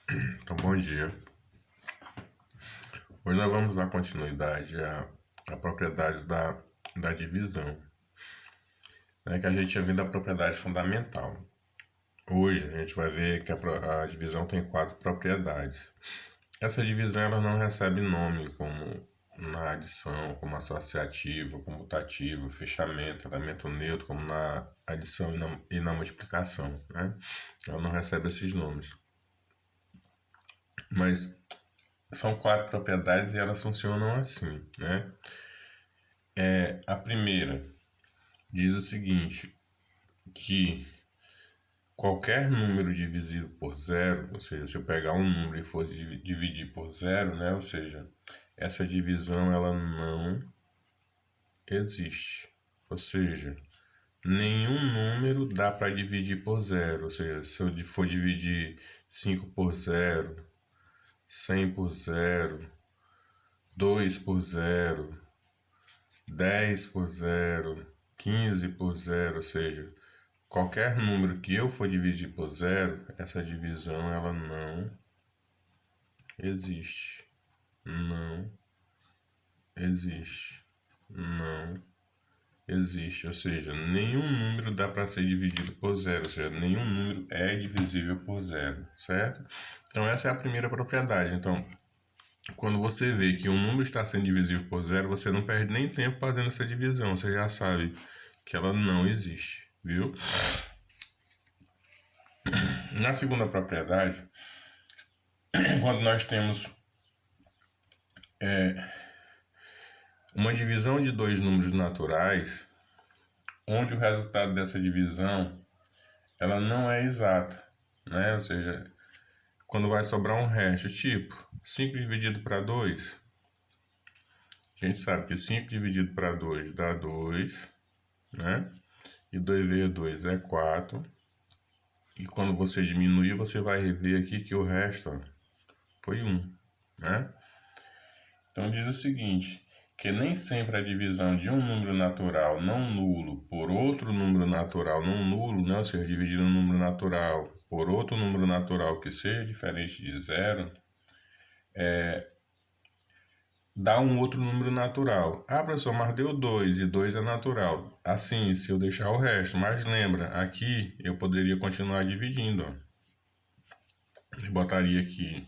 Então, bom dia. Hoje nós vamos dar continuidade a propriedades da divisão, né, que a gente tinha vindo da propriedade fundamental. Hoje a gente vai ver que a divisão tem 4 propriedades. Essa divisão ela não recebe nome como na adição, como associativo, comutativo, fechamento, elemento neutro, como na adição e na multiplicação, né? Ela não recebe esses nomes. Mas são 4 propriedades e elas funcionam assim, né? A primeira diz o seguinte, que qualquer número divisível por zero, ou seja, se eu pegar um número e for dividir por zero, né? Ou seja, essa divisão ela não existe. Ou seja, nenhum número dá para dividir por zero. Ou seja, se eu for dividir 5 por zero, 100 por zero, 2 por zero, 10 por zero, 15 por zero, ou seja, qualquer número que eu for dividir por zero, essa divisão ela não existe. Não existe. Não existe. Ou seja, nenhum número dá para ser dividido por zero. Ou seja, nenhum número é divisível por zero, certo? Então essa é a primeira propriedade. Então, quando você vê que um número está sendo divisível por zero, você não perde nem tempo fazendo essa divisão. Você já sabe que ela não existe, viu? Na segunda propriedade, quando nós temos uma divisão de dois números naturais, onde o resultado dessa divisão ela não é exata, né? Ou seja, quando vai sobrar um resto, tipo 5 dividido para 2, a gente sabe que 5 dividido para 2 dá 2, né? E 2 vezes 2 é 4. E quando você diminuir, você vai rever aqui que o resto ó, foi 1, né? Então diz o seguinte, que nem sempre a divisão de um número natural não nulo por outro número natural não nulo, né? Ou seja, dividir um número natural por outro número natural que seja diferente de zero, dá um outro número natural. Ah, professor, mas deu 2 e 2 é natural. Assim, se eu deixar o resto, mas lembra, aqui eu poderia continuar dividindo, ó. Eu botaria aqui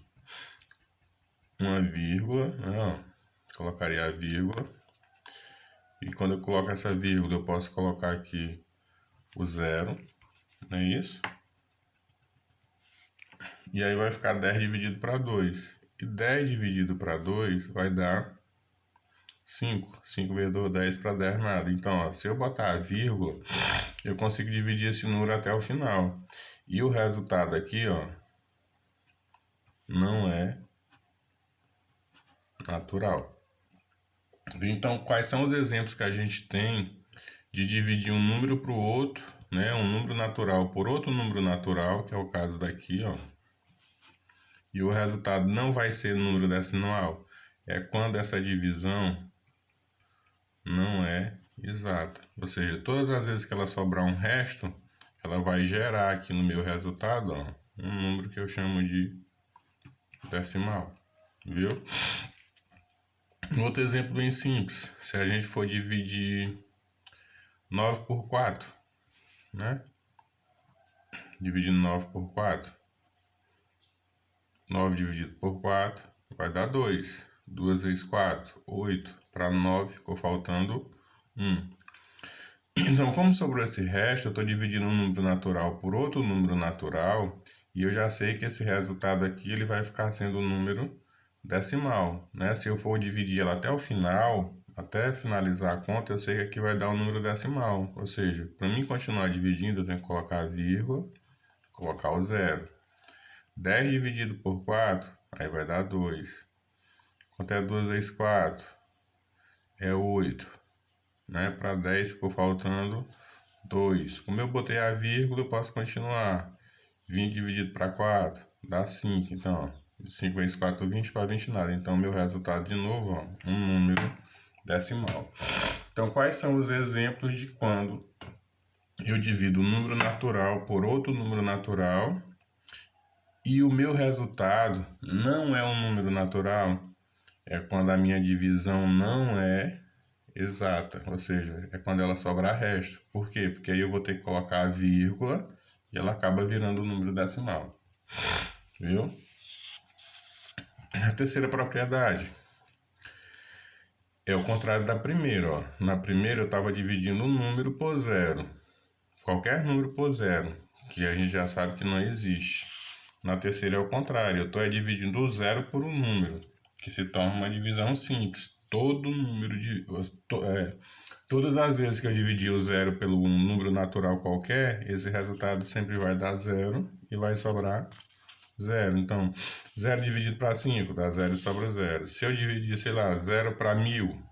uma vírgula, né, ó. Colocaria a vírgula. E quando eu coloco essa vírgula, eu posso colocar aqui o zero, não é isso? E aí vai ficar 10 dividido para 2. E 10 dividido para 2 vai dar 5. 5 vezes 2, 10 para 10, nada. Então, ó, se eu botar a vírgula, eu consigo dividir esse número até o final. E o resultado aqui, ó, não é natural. Então, quais são os exemplos que a gente tem de dividir um número para o outro, né? Um número natural por outro número natural, que é o caso daqui, ó. E o resultado não vai ser número decimal. É quando essa divisão não é exata. Ou seja, todas as vezes que ela sobrar um resto, ela vai gerar aqui no meu resultado, ó, um número que eu chamo de decimal. Viu? Um outro exemplo bem simples. Se a gente for dividir 9 por 4, né? Dividindo 9 por 4. 9 dividido por 4 vai dar 2. 2 vezes 4, 8. Para 9 ficou faltando 1. Então, como sobrou esse resto, eu estou dividindo um número natural por outro número natural e eu já sei que esse resultado aqui ele vai ficar sendo um número decimal, né? Se eu for dividir ela até o final, até finalizar a conta, eu sei que aqui vai dar um número decimal. Ou seja, para mim continuar dividindo, eu tenho que colocar a vírgula, colocar o zero. 10 dividido por 4, aí vai dar 2. Quanto é 2 vezes 4? É 8. Né? Para 10 ficou faltando 2. Como eu botei a vírgula, eu posso continuar. 20 dividido para 4 dá 5. Então, 5 vezes 4, 20 para 20 nada. Então, meu resultado de novo, ó, um número decimal. Então, quais são os exemplos de quando eu divido um número natural por outro número natural E o meu resultado não é um número natural, é quando a minha divisão não é exata, ou seja, é quando ela sobrar resto. Por quê? Porque aí eu vou ter que colocar a vírgula e ela acaba virando o número decimal. Viu? A terceira propriedade é o contrário da primeira, ó. Na primeira eu estava dividindo um número por zero. Qualquer número por zero, que a gente já sabe que não existe. Na terceira é o contrário, eu estou dividindo o zero por um número, que se torna uma divisão simples. Todas as vezes que eu dividir o zero pelo um número natural qualquer, esse resultado sempre vai dar zero e vai sobrar zero. Então, 0 dividido para 5 dá 0 e sobra 0. Se eu dividir, sei lá, 0 para 1000,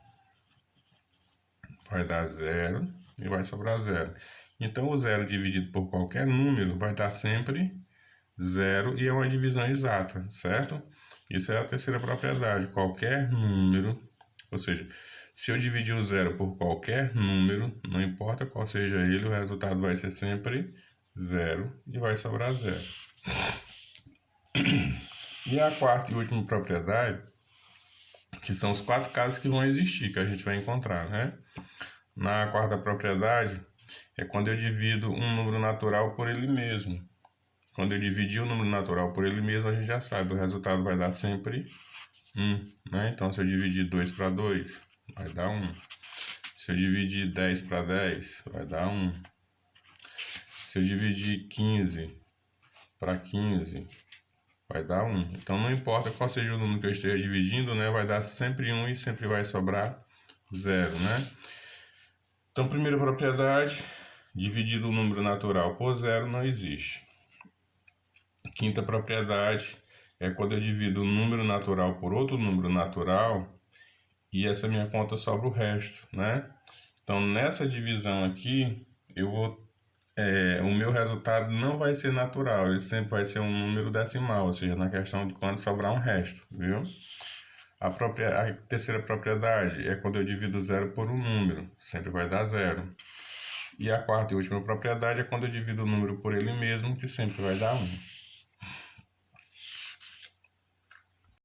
vai dar 0 e vai sobrar 0. Então, o 0 dividido por qualquer número vai dar sempre 0 e é uma divisão exata, certo? Isso é a terceira propriedade. Qualquer número, ou seja, se eu dividir o 0 por qualquer número, não importa qual seja ele, o resultado vai ser sempre 0 e vai sobrar 0. E a quarta e última propriedade, que são os 4 casos que vão existir, que a gente vai encontrar, né? Na quarta propriedade, é quando eu divido um número natural por ele mesmo. Quando eu dividir o número natural por ele mesmo, a gente já sabe, o resultado vai dar sempre 1, né? Então, se eu dividir 2 para 2, vai dar 1. Se eu dividir 10 para 10, vai dar 1. Se eu dividir 15 para 15, vai dar 1. Então, não importa qual seja o número que eu esteja dividindo, né? Vai dar sempre 1 e sempre vai sobrar 0, né? Então, primeira propriedade, dividido o número natural por 0 não existe. Quinta propriedade é quando eu divido um número natural por outro número natural e essa minha conta sobra o resto, né? Então, nessa divisão aqui, o meu resultado não vai ser natural, ele sempre vai ser um número decimal, ou seja, na questão de quando sobrar um resto, viu? A terceira propriedade é quando eu divido 0 por um número, sempre vai dar 0. E a quarta e última propriedade é quando eu divido o número por ele mesmo, que sempre vai dar 1.